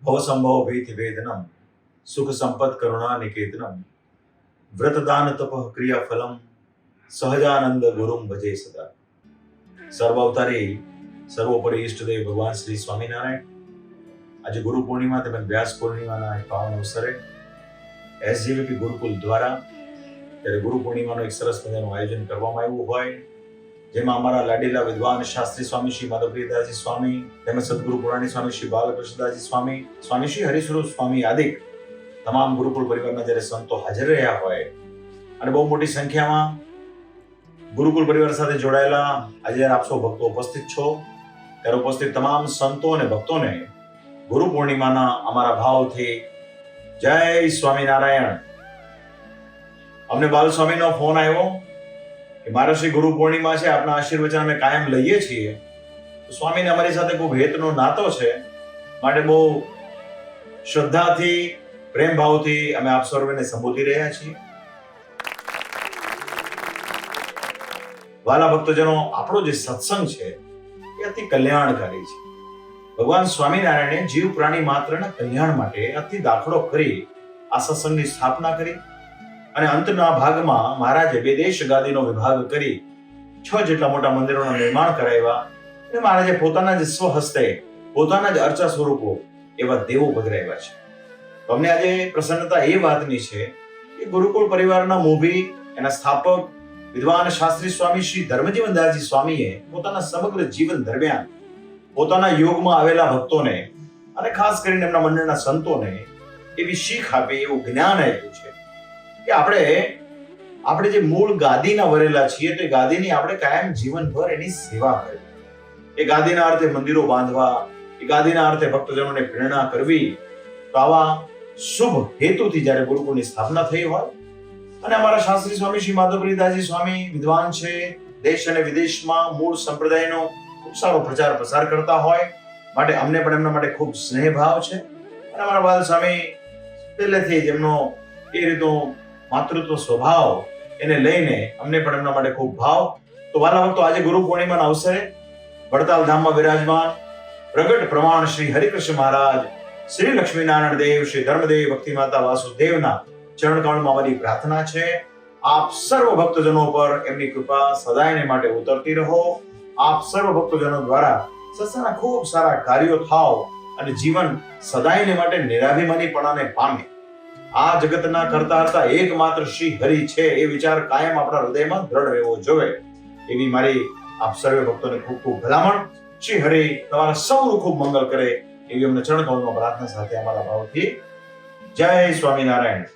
ભવસંભવ ભીતિ વેદનમ સુખ સંપત કરુણા નિકેતનમ વ્રતદાન તપઃ ક્રિયા ફલમ સહજાનંદ ગુરુમ ભજે સદા. સર્વ અવતારી સર્વોપરી ઈષ્ટદેવ ભગવાન શ્રી સ્વામિનારાયણ આજે ગુરુ પૂર્ણિમા તેમજ વ્યાસ પૂર્ણિમાના પાવન અવસરે એસજીવીપી ગુરુકુલ દ્વારા ત્યારે ગુરુ પૂર્ણિમાનું એક સરસ મજાનું આયોજન કરવામાં આવ્યું હોય, જેમાં અમારા લાડીલા વિદ્વાન શાસ્ત્રી સ્વામી શ્રી માધવપ્રિયદાસજી સ્વામી તેમજ સદગુરુ પુરાણી સ્વામી શ્રી બાલકૃષ્ણદાસજી સ્વામી, સ્વામી શ્રી હરિસ્વરૂપ સ્વામી આદિ તમામ ગુરુકુળ પરિવારના જ્યારે સંતો હાજર રહ્યા હોય અને બહુ મોટી સંખ્યામાં ગુરુકુળ પરિવાર સાથે જોડાયેલા આજે જ્યારે આપ સૌ ભક્તો ઉપસ્થિત છો, ત્યારે ઉપસ્થિત તમામ સંતો અને ભક્તોને ગુરુ પૂર્ણિમાના અમારા ભાવથી જય સ્વામિનારાયણ. અમને બાલ સ્વામીનો ફોન આવ્યો કે મારા શ્રી ગુરુ પૂર્ણિમા છે, આપના આશીર્વચન અમે કાયમ લઈએ છીએ. તો સ્વામીને અમારી સાથે ખૂબ હેતનો નાતો છે, માટે બહુ શ્રદ્ધાથી પ્રેમ ભાવથી અમે આપ સર્વેને સંબોધી રહ્યા છીએ. વાલા ભક્તજનો, આપણો જે સત્સંગ છે એ અતિ કલ્યાણકારી છે. ભગવાન સ્વામિનારાયણે જીવ પ્રાણી માત્રના કલ્યાણ માટે અતિ દાખલો કરી આ સત્સંગની સ્થાપના કરી અને અંતના ભાગમાં મહારાજે બે દેશ ગાદીનો વિભાગ કરી 6 જેટલા મોટા મંદિરોના નિર્માણ કરાવ્યા અને મહારાજે પોતાના જ સ્વહસ્તે પોતાના જ અર્ચા સ્વરૂપો એવા દેવો પધરાવ્યા છે. તો અમને આજે પ્રસન્નતા એ વાતની છે કે ગુરુકુળ પરિવારના મોભી એના સ્થાપક વિદ્વાન શાસ્ત્રી સ્વામી શ્રી ધર્મજીવનદાસજી સ્વામીએ પોતાના સમગ્ર જીવન દરમિયાન પોતાના યોગમાં આવેલા ભક્તોને અને ખાસ કરીને એમના મંડળના સંતોને એવી શીખ આપી, એવું જ્ઞાન આપ્યું છે કે આપણે જે મૂળ ગાદીના વરેલા છીએ તો એ ગાદીની આપણે કાયમ જીવનભર એની સેવા કરવી. એ ગાદીના અર્થે મંદિરો બાંધવા, એ ગાદીના અર્થે ભક્તજનોને પ્રેરણા કરવી. તો આવા શુભ હેતુથી જ્યારે ગુરુકુળની સ્થાપના થઈ હોય અને અમારા શાસ્ત્રી સ્વામી શ્રી માધવપ્રિયદાસજી સ્વામી વિદ્વાન છે, દેશ અને વિદેશમાં મૂળ સંપ્રદાયનો ખૂબ સારો પ્રચાર પ્રસાર કરતા હોય, માટે અમને પણ એમના માટે ખૂબ સ્નેહ ભાવ છે. અને અમારા બાલ સ્વામી પહેલેથી જ એમનો એ રીતનો માતૃત્વ સ્વભાવ એને લઈને અમને પણ એમના માટે ખૂબ ભાવ. તો વાલા ભક્તો, આજે ગુરુ પૂર્ણિમાના અવસરે વડતાલ ધામમાં વિરાજમાન પ્રગટ પ્રમાણ શ્રી હરિકૃષ્ણ મહારાજ, શ્રી લક્ષ્મીનારાયણ દેવ, શ્રી ધર્મદેવ ભક્તિ માતા વાસુદેવના ચરણકમળમાં અમારી પ્રાર્થના છે, આપ સર્વ ભક્તજનો પર એમની કૃપા સદાયને માટે ઉતરતી રહો. આપ સર્વ ભક્તજનો દ્વારા સત્સંગના ખૂબ સારા કાર્યો થાવ અને જીવન સદાયને માટે નિરાભિમાનીપણાને પામે. આ જગતના કરતા હતા એકમાત્ર શ્રી હરિ છે એ વિચાર કાયમ આપણા હૃદયમાં દ્રઢ રહેવો જોઈએ, એવી મારી આપ સર્વે ભક્તોને ખૂબ ખૂબ ભલામણ. શ્રી હરિ તમારા સૌનું ખૂબ મંગળ કરે એવી અમને ચરણકમળમાં પ્રાર્થના સાથે અમારા ભાવથી જય સ્વામિનારાયણ.